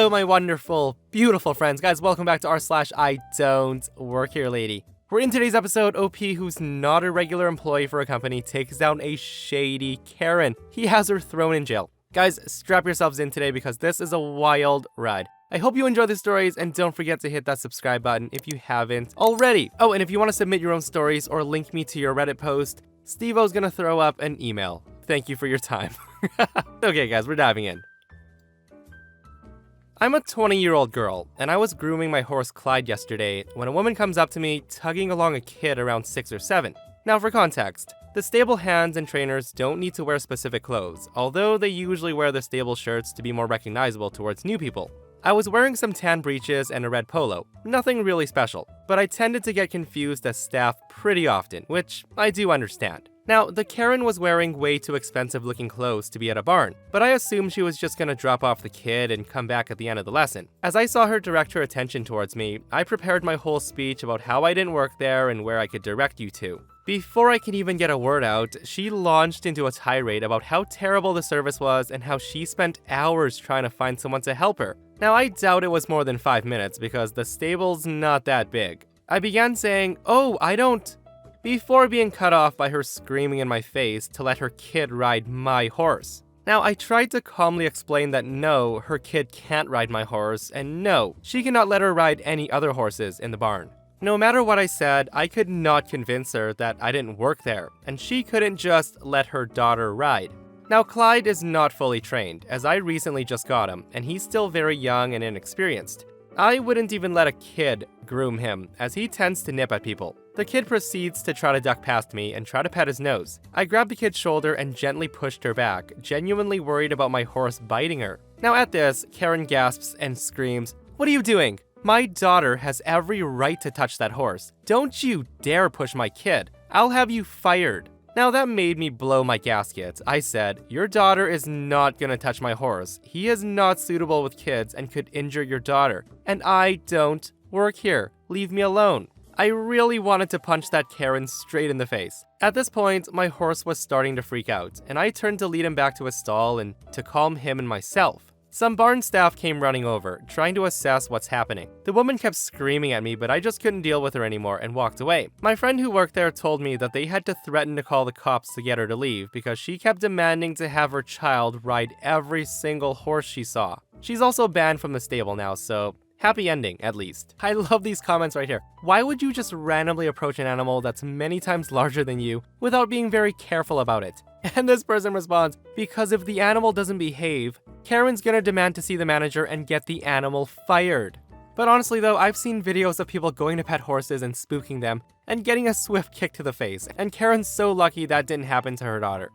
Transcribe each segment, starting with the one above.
Hello, my wonderful, beautiful friends. Guys, welcome back to r/IDontWorkHereLady. Where in today's episode, OP, who's not a regular employee for a company, takes down a shady Karen. He has her thrown in jail. Guys, strap yourselves in today because this is a wild ride. I hope you enjoy the stories, and don't forget to hit that subscribe button if you haven't already. Oh, and if you want to submit your own stories or link me to your Reddit post, Steve-O's gonna throw up an email. Thank you for your time. Okay, guys, we're diving in. I'm a 20-year-old girl, and I was grooming my horse Clyde yesterday when a woman comes up to me tugging along a kid around 6 or 7. Now for context, the stable hands and trainers don't need to wear specific clothes, although they usually wear the stable shirts to be more recognizable towards new people. I was wearing some tan breeches and a red polo, nothing really special, but I tended to get confused as staff pretty often, which I do understand. Now, the Karen was wearing way too expensive looking clothes to be at a barn, but I assumed she was just gonna drop off the kid and come back at the end of the lesson. As I saw her direct her attention towards me, I prepared my whole speech about how I didn't work there and where I could direct you to. Before I could even get a word out, she launched into a tirade about how terrible the service was and how she spent hours trying to find someone to help her. Now, I doubt it was more than 5 minutes because the stable's not that big. I began saying, "Oh, I don't," before being cut off by her screaming in my face to let her kid ride my horse. Now, I tried to calmly explain that no, her kid can't ride my horse, and no, she cannot let her ride any other horses in the barn. No matter what I said, I could not convince her that I didn't work there, and she couldn't just let her daughter ride. Now, Clyde is not fully trained, as I recently just got him, and he's still very young and inexperienced. I wouldn't even let a kid groom him, as he tends to nip at people. The kid proceeds to try to duck past me and try to pet his nose. I grabbed the kid's shoulder and gently pushed her back, genuinely worried about my horse biting her. Now at this, Karen gasps and screams, "What are you doing? My daughter has every right to touch that horse. Don't you dare push my kid. I'll have you fired." Now that made me blow my gasket. I said, "Your daughter is not gonna touch my horse. He is not suitable with kids and could injure your daughter. And I don't work here. Leave me alone." I really wanted to punch that Karen straight in the face. At this point, my horse was starting to freak out, and I turned to lead him back to his stall and to calm him and myself. Some barn staff came running over, trying to assess what's happening. The woman kept screaming at me, but I just couldn't deal with her anymore and walked away. My friend who worked there told me that they had to threaten to call the cops to get her to leave because she kept demanding to have her child ride every single horse she saw. She's also banned from the stable now, so happy ending, at least. I love these comments right here. Why would you just randomly approach an animal that's many times larger than you without being very careful about it? And this person responds, "Because if the animal doesn't behave, Karen's gonna demand to see the manager and get the animal fired." But honestly though, I've seen videos of people going to pet horses and spooking them and getting a swift kick to the face, and Karen's so lucky that didn't happen to her daughter.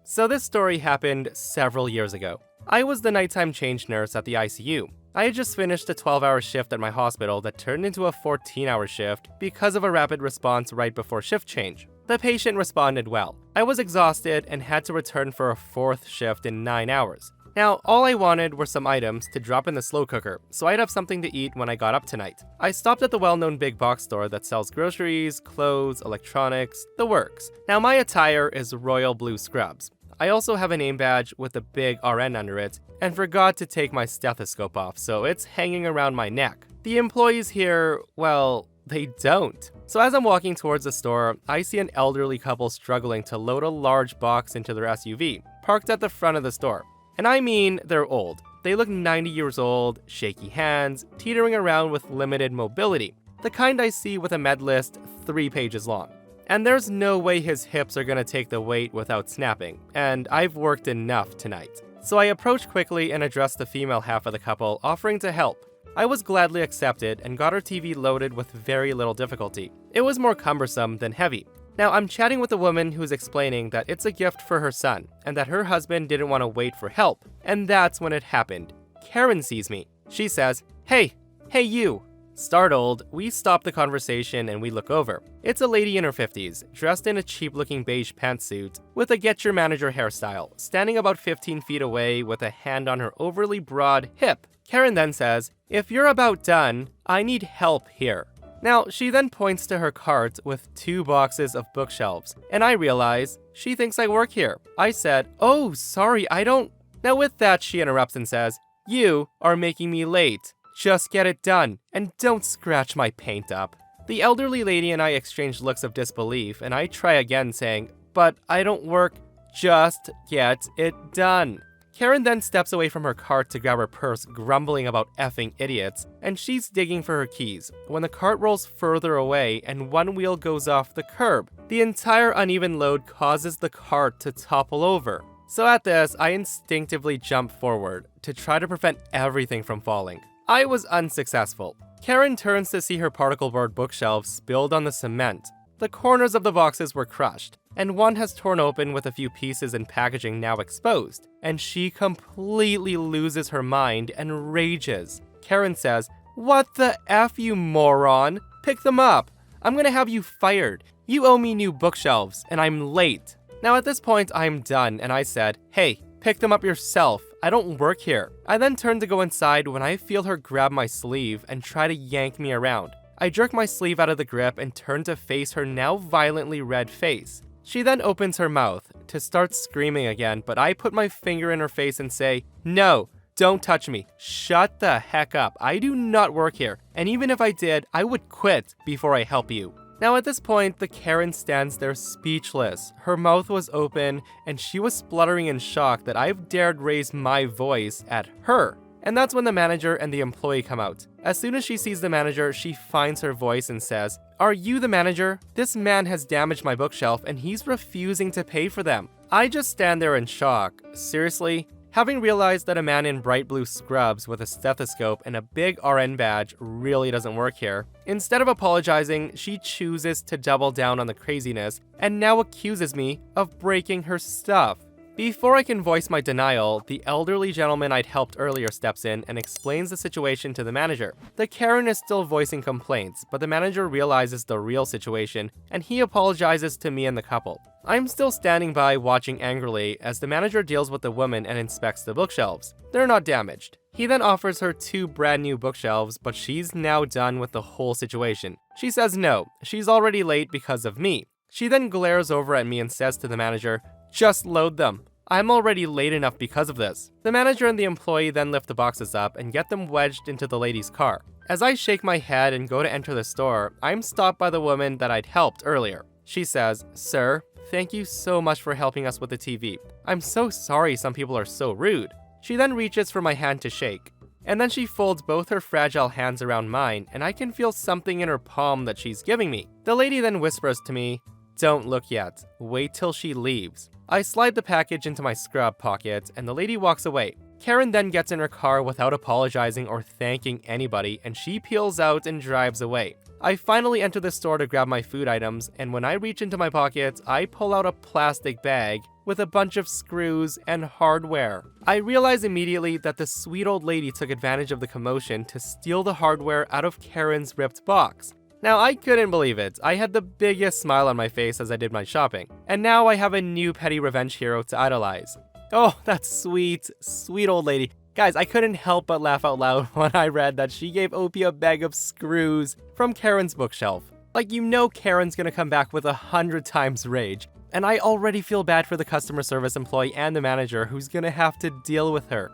So this story happened several years ago. I was the nighttime change nurse at the ICU. I had just finished a 12-hour shift at my hospital that turned into a 14-hour shift because of a rapid response right before shift change. The patient responded well. I was exhausted and had to return for a 4th shift in 9 hours. Now, all I wanted were some items to drop in the slow cooker, so I'd have something to eat when I got up tonight. I stopped at the well-known big box store that sells groceries, clothes, electronics, the works. Now, my attire is royal blue scrubs. I also have a name badge with a big RN under it, and forgot to take my stethoscope off, so it's hanging around my neck. The employees here, well, they don't. So as I'm walking towards the store, I see an elderly couple struggling to load a large box into their SUV, parked at the front of the store. And I mean, they're old. They look 90 years old, shaky hands, teetering around with limited mobility. The kind I see with a med list 3 pages long. And there's no way his hips are gonna take the weight without snapping, and I've worked enough tonight. So I approached quickly and addressed the female half of the couple, offering to help. I was gladly accepted and got her TV loaded with very little difficulty. It was more cumbersome than heavy. Now I'm chatting with a woman who's explaining that it's a gift for her son, and that her husband didn't want to wait for help. And that's when it happened. Karen sees me. She says, Hey you. Startled, we stop the conversation and we look over. It's a lady in her 50s, dressed in a cheap-looking beige pantsuit, with a get your manager hairstyle, standing about 15 feet away with a hand on her overly broad hip. Karen then says, "If you're about done, I need help here." Now, she then points to her cart with 2 boxes of bookshelves, and I realize she thinks I work here. I said, "Oh, sorry, I don't..." Now with that, she interrupts and says, "You are making me late. Just get it done, and don't scratch my paint up." The elderly lady and I exchange looks of disbelief, and I try again saying, "But I don't work. Just get it done." Karen then steps away from her cart to grab her purse, grumbling about effing idiots, and she's digging for her keys, when the cart rolls further away and one wheel goes off the curb. The entire uneven load causes the cart to topple over. So at this, I instinctively jump forward to try to prevent everything from falling. I was unsuccessful. Karen turns to see her particle board bookshelves spilled on the cement. The corners of the boxes were crushed, and one has torn open with a few pieces and packaging now exposed, and she completely loses her mind and rages. Karen says, "What the F, you moron? Pick them up. I'm gonna have you fired. You owe me new bookshelves, and I'm late." Now at this point, I'm done, and I said, "Hey, pick them up yourself. I don't work here." I then turned to go inside when I feel her grab my sleeve and try to yank me around. I jerk my sleeve out of the grip and turn to face her now violently red face. She then opens her mouth to start screaming again, but I put my finger in her face and say, "No, don't touch me. Shut the heck up. I do not work here, and even if I did, I would quit before I help you." Now at this point, the Karen stands there speechless. Her mouth was open, and she was spluttering in shock that I've dared raise my voice at her. And that's when the manager and the employee come out. As soon as she sees the manager, she finds her voice and says, "Are you the manager? This man has damaged my bookshelf and he's refusing to pay for them." I just stand there in shock. Seriously? Having realized that a man in bright blue scrubs with a stethoscope and a big RN badge really doesn't work here, instead of apologizing, she chooses to double down on the craziness and now accuses me of breaking her stuff. Before I can voice my denial, the elderly gentleman I'd helped earlier steps in and explains the situation to the manager. The Karen is still voicing complaints, but the manager realizes the real situation and he apologizes to me and the couple. I'm still standing by watching angrily as the manager deals with the woman and inspects the bookshelves. They're not damaged. He then offers her 2 brand new bookshelves, but she's now done with the whole situation. She says no, she's already late because of me. She then glares over at me and says to the manager, "Just load them. I'm already late enough because of this." The manager and the employee then lift the boxes up and get them wedged into the lady's car. As I shake my head and go to enter the store, I'm stopped by the woman that I'd helped earlier. She says, "Sir, thank you so much for helping us with the TV. I'm so sorry some people are so rude." She then reaches for my hand to shake. And then she folds both her fragile hands around mine, and I can feel something in her palm that she's giving me. The lady then whispers to me, "Don't look yet. Wait till she leaves." I slide the package into my scrub pocket, and the lady walks away. Karen then gets in her car without apologizing or thanking anybody, and she peels out and drives away. I finally enter the store to grab my food items, and when I reach into my pocket, I pull out a plastic bag with a bunch of screws and hardware. I realize immediately that the sweet old lady took advantage of the commotion to steal the hardware out of Karen's ripped box. Now, I couldn't believe it. I had the biggest smile on my face as I did my shopping. And now I have a new petty revenge hero to idolize. Oh, that sweet, sweet old lady. Guys, I couldn't help but laugh out loud when I read that she gave Opie a bag of screws from Karen's bookshelf. Like, you know Karen's gonna come back with 100 times rage. And I already feel bad for the customer service employee and the manager who's gonna have to deal with her.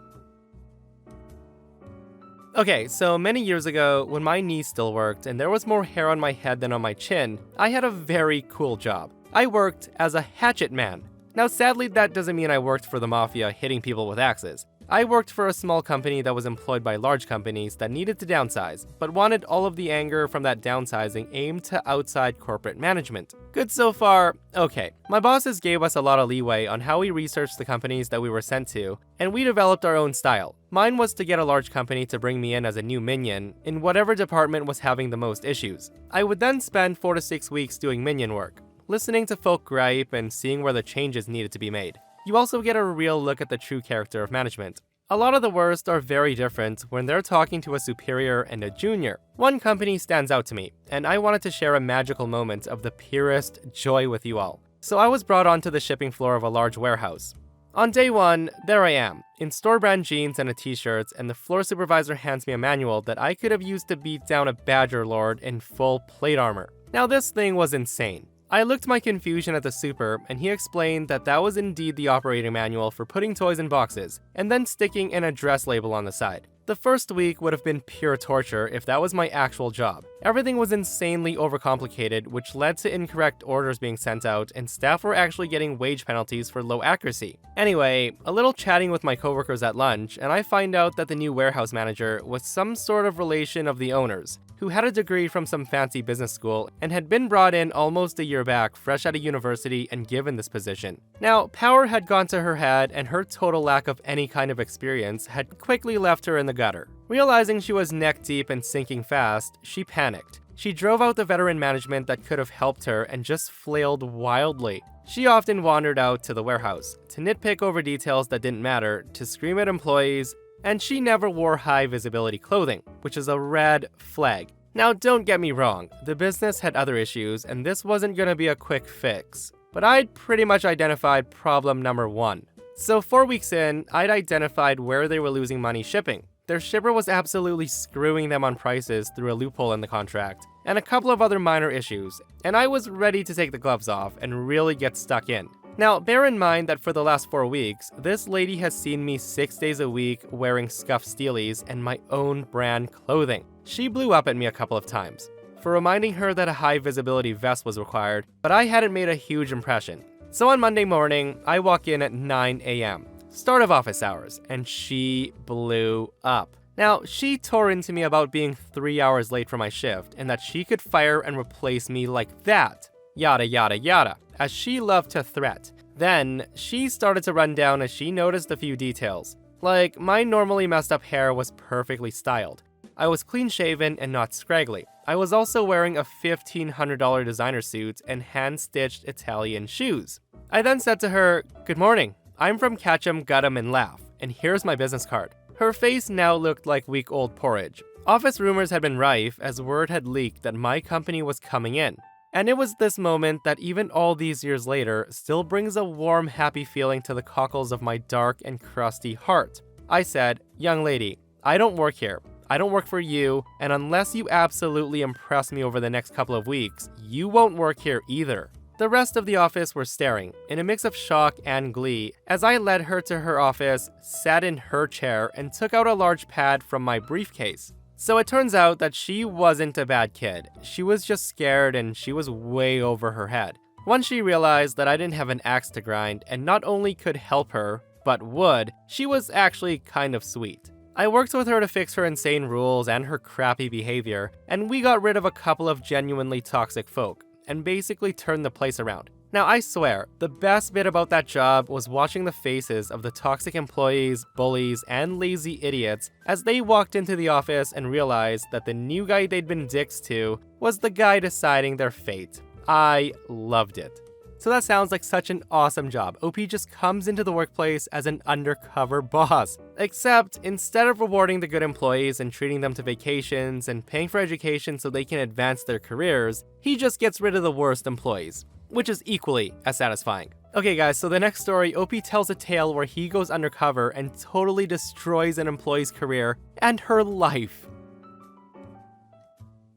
Okay, so many years ago, when my knee still worked and there was more hair on my head than on my chin, I had a very cool job. I worked as a hatchet man. Now sadly, that doesn't mean I worked for the mafia hitting people with axes. I worked for a small company that was employed by large companies that needed to downsize, but wanted all of the anger from that downsizing aimed to outside corporate management. Good so far? Okay. My bosses gave us a lot of leeway on how we researched the companies that we were sent to, and we developed our own style. Mine was to get a large company to bring me in as a new minion in whatever department was having the most issues. I would then spend 4 to 6 weeks doing minion work, listening to folk gripe and seeing where the changes needed to be made. You also get a real look at the true character of management. A lot of the worst are very different when they're talking to a superior and a junior. One company stands out to me, and I wanted to share a magical moment of the purest joy with you all. So I was brought onto the shipping floor of a large warehouse. On day 1, there I am, in store-brand jeans and a t-shirt, and the floor supervisor hands me a manual that I could have used to beat down a badger lord in full plate armor. Now this thing was insane. I looked my confusion at the super, and he explained that that was indeed the operating manual for putting toys in boxes, and then sticking an address label on the side. The first week would have been pure torture if that was my actual job. Everything was insanely overcomplicated, which led to incorrect orders being sent out, and staff were actually getting wage penalties for low accuracy. Anyway, a little chatting with my coworkers at lunch, and I find out that the new warehouse manager was some sort of relation of the owners, who had a degree from some fancy business school and had been brought in almost a year back, fresh out of university and given this position. Now, power had gone to her head, and her total lack of any kind of experience had quickly left her in the gutter. Realizing she was neck deep and sinking fast, she panicked. She drove out the veteran management that could have helped her and just flailed wildly. She often wandered out to the warehouse to nitpick over details that didn't matter, to scream at employees, and she never wore high visibility clothing, which is a red flag. Now, don't get me wrong, the business had other issues, and this wasn't gonna be a quick fix, but I'd pretty much identified problem number 1. So 4 weeks in, I'd identified where they were losing money shipping. Their shipper was absolutely screwing them on prices through a loophole in the contract, and a couple of other minor issues, and I was ready to take the gloves off and really get stuck in. Now, bear in mind that for the last 4 weeks, this lady has seen me 6 days a week wearing scuffed steelies and my own brand clothing. She blew up at me a couple of times for reminding her that a high visibility vest was required, but I hadn't made a huge impression. So on Monday morning, I walk in at 9 a.m., start of office hours, and she blew up. Now, she tore into me about being 3 hours late for my shift and that she could fire and replace me like that. Yada yada yada, as she loved to threat. Then, she started to run down as she noticed a few details. Like, my normally messed up hair was perfectly styled. I was clean-shaven and not scraggly. I was also wearing a $1,500 designer suit and hand-stitched Italian shoes. I then said to her, "Good morning. I'm from Catch 'em, Gut 'em, and Laugh, and here's my business card." Her face now looked like week-old porridge. Office rumors had been rife as word had leaked that my company was coming in. And it was this moment that even all these years later still brings a warm, happy feeling to the cockles of my dark and crusty heart. I said, "Young lady, I don't work here. I don't work for you, and unless you absolutely impress me over the next couple of weeks, you won't work here either." The rest of the office were staring, in a mix of shock and glee, as I led her to her office, sat in her chair, and took out a large pad from my briefcase. So it turns out that she wasn't a bad kid. She was just scared, and she was way over her head. Once she realized that I didn't have an axe to grind, and not only could help her, but would, she was actually kind of sweet. I worked with her to fix her insane rules and her crappy behavior, and we got rid of a couple of genuinely toxic folk, and basically turned the place around. Now, I swear, the best bit about that job was watching the faces of the toxic employees, bullies, and lazy idiots as they walked into the office and realized that the new guy they'd been dicks to was the guy deciding their fate. I loved it. So that sounds like such an awesome job. OP just comes into the workplace as an undercover boss. Except, instead of rewarding the good employees and treating them to vacations and paying for education so they can advance their careers, he just gets rid of the worst employees, which is equally as satisfying. Okay guys, so the next story, OP tells a tale where he goes undercover and totally destroys an employee's career and her life.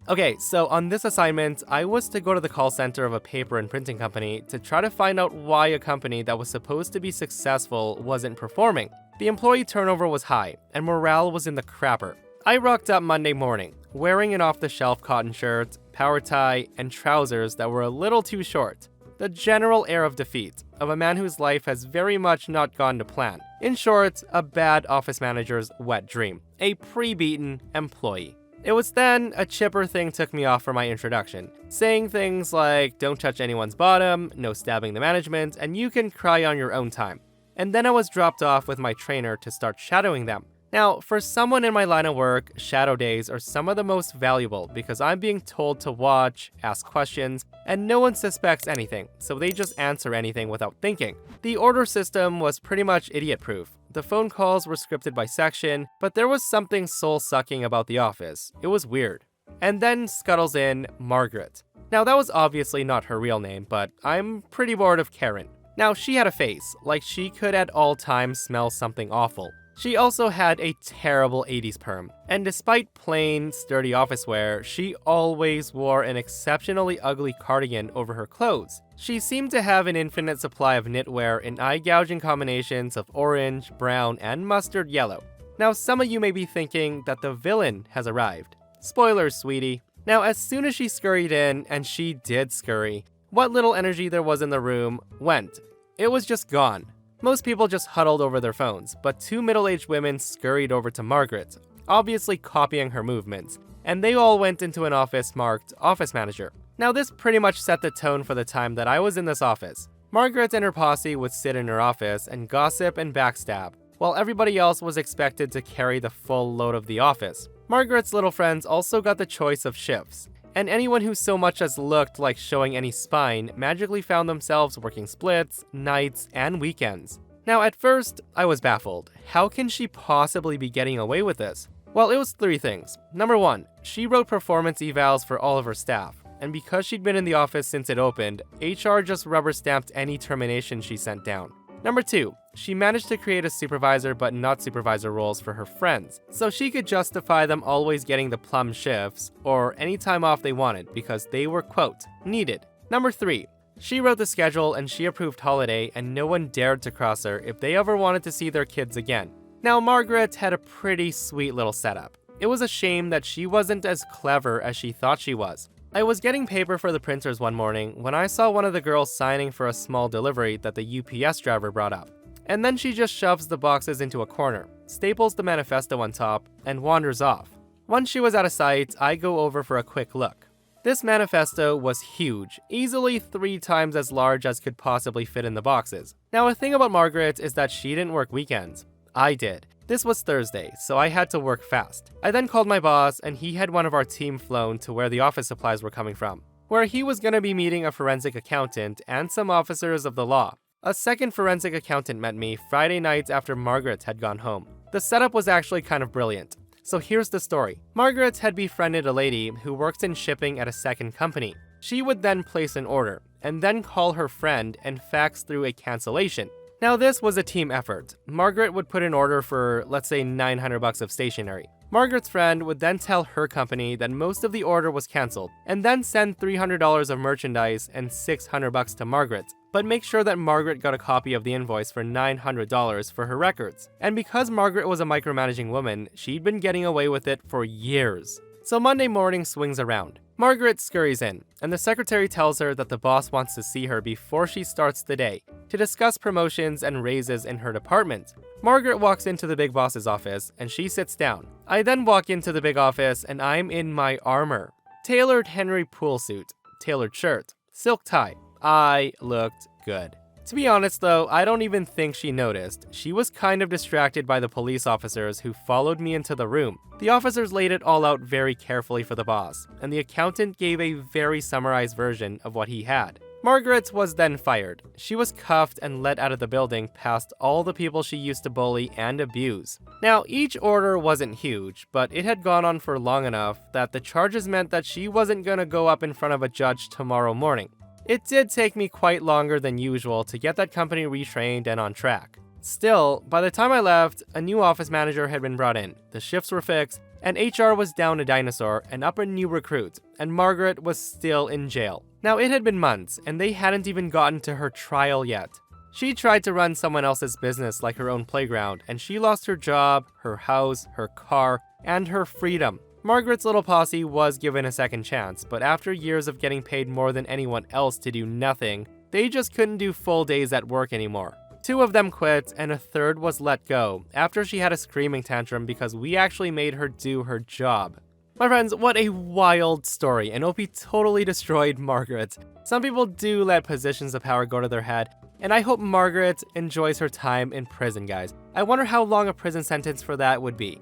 Okay, so on this assignment, I was to go to the call center of a paper and printing company to try to find out why a company that was supposed to be successful wasn't performing. The employee turnover was high, and morale was in the crapper. I rocked up Monday morning, wearing an off-the-shelf cotton shirt, power tie, and trousers that were a little too short. The general air of defeat, of a man whose life has very much not gone to plan. In short, a bad office manager's wet dream. A pre-beaten employee. It was then a chipper thing took me off for my introduction, saying things like, "Don't touch anyone's bottom, no stabbing the management, and you can cry on your own time." And then I was dropped off with my trainer to start shadowing them. Now, for someone in my line of work, shadow days are some of the most valuable because I'm being told to watch, ask questions, and no one suspects anything, so they just answer anything without thinking. The order system was pretty much idiot-proof. The phone calls were scripted by section, but there was something soul-sucking about the office. It was weird. And then scuttles in Margaret. Now, that was obviously not her real name, but I'm pretty bored of Karen. Now, she had a face, like she could at all times smell something awful. She also had a terrible 80s perm, and despite plain, sturdy office wear, she always wore an exceptionally ugly cardigan over her clothes. She seemed to have an infinite supply of knitwear in eye-gouging combinations of orange, brown, and mustard yellow. Now, some of you may be thinking that the villain has arrived. Spoilers, sweetie. Now, as soon as she scurried in, and she did scurry, what little energy there was in the room went. It was just gone. Most people just huddled over their phones, but two middle-aged women scurried over to Margaret, obviously copying her movements, and they all went into an office marked Office Manager. Now, this pretty much set the tone for the time that I was in this office. Margaret and her posse would sit in her office and gossip and backstab, while everybody else was expected to carry the full load of the office. Margaret's little friends also got the choice of shifts, and anyone who so much as looked like showing any spine magically found themselves working splits, nights, and weekends. Now, at first, I was baffled. How can she possibly be getting away with this? Well, it was three things. Number one, she wrote performance evals for all of her staff, and because she'd been in the office since it opened, HR just rubber stamped any termination she sent down. Number two, she managed to create a supervisor but not supervisor roles for her friends, so she could justify them always getting the plum shifts or any time off they wanted because they were, quote, needed. Number three, she wrote the schedule and she approved holiday and no one dared to cross her if they ever wanted to see their kids again. Now, Margaret had a pretty sweet little setup. It was a shame that she wasn't as clever as she thought she was. I was getting paper for the printers one morning when I saw one of the girls signing for a small delivery that the UPS driver brought up. And then she just shoves the boxes into a corner, staples the manifesto on top, and wanders off. Once she was out of sight, I go over for a quick look. This manifesto was huge, easily 3 times as large as could possibly fit in the boxes. Now, a thing about Margaret is that she didn't work weekends. I did. This was Thursday, so I had to work fast. I then called my boss, and he had one of our team flown to where the office supplies were coming from, where he was going to be meeting a forensic accountant and some officers of the law. A second forensic accountant met me Friday nights after Margaret had gone home. The setup was actually kind of brilliant. So here's the story. Margaret had befriended a lady who works in shipping at a second company. She would then place an order, and then call her friend and fax through a cancellation. Now, this was a team effort. Margaret would put an order for, let's say, $900 of stationery. Margaret's friend would then tell her company that most of the order was canceled, and then send $300 of merchandise and $600 to Margaret, but make sure that Margaret got a copy of the invoice for $900 for her records. And because Margaret was a micromanaging woman, she'd been getting away with it for years. So Monday morning swings around. Margaret scurries in, and the secretary tells her that the boss wants to see her before she starts the day to discuss promotions and raises in her department. Margaret walks into the big boss's office, and she sits down. I then walk into the big office, and I'm in my armor. Tailored Henry Poole suit, tailored shirt, silk tie. I looked good. To be honest though, I don't even think she noticed. She was kind of distracted by the police officers who followed me into the room. The officers laid it all out very carefully for the boss, and the accountant gave a very summarized version of what he had. Margaret was then fired. She was cuffed and let out of the building past all the people she used to bully and abuse. Now, each order wasn't huge, but it had gone on for long enough that the charges meant that she wasn't gonna go up in front of a judge tomorrow morning. It did take me quite longer than usual to get that company retrained and on track. Still, by the time I left, a new office manager had been brought in, the shifts were fixed, and HR was down a dinosaur and up a new recruit, and Margaret was still in jail. Now, it had been months, and they hadn't even gotten to her trial yet. She tried to run someone else's business like her own playground, and she lost her job, her house, her car, and her freedom. Margaret's little posse was given a second chance, but after years of getting paid more than anyone else to do nothing, they just couldn't do full days at work anymore. 2 of them quit, and a third was let go after she had a screaming tantrum because we actually made her do her job. My friends, what a wild story, and OP totally destroyed Margaret. Some people do let positions of power go to their head, and I hope Margaret enjoys her time in prison, guys. I wonder how long a prison sentence for that would be.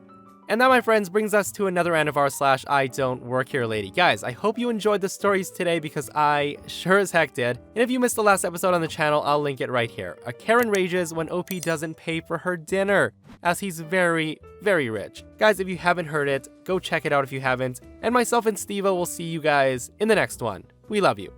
And that, my friends, brings us to another end of r/IDontWorkHereLady. Guys, I hope you enjoyed the stories today because I sure as heck did. And if you missed the last episode on the channel, I'll link it right here. A Karen rages when OP doesn't pay for her dinner, as he's very, very rich. Guys, if you haven't heard it, go check it out if you haven't. And myself and Steve will see you guys in the next one. We love you.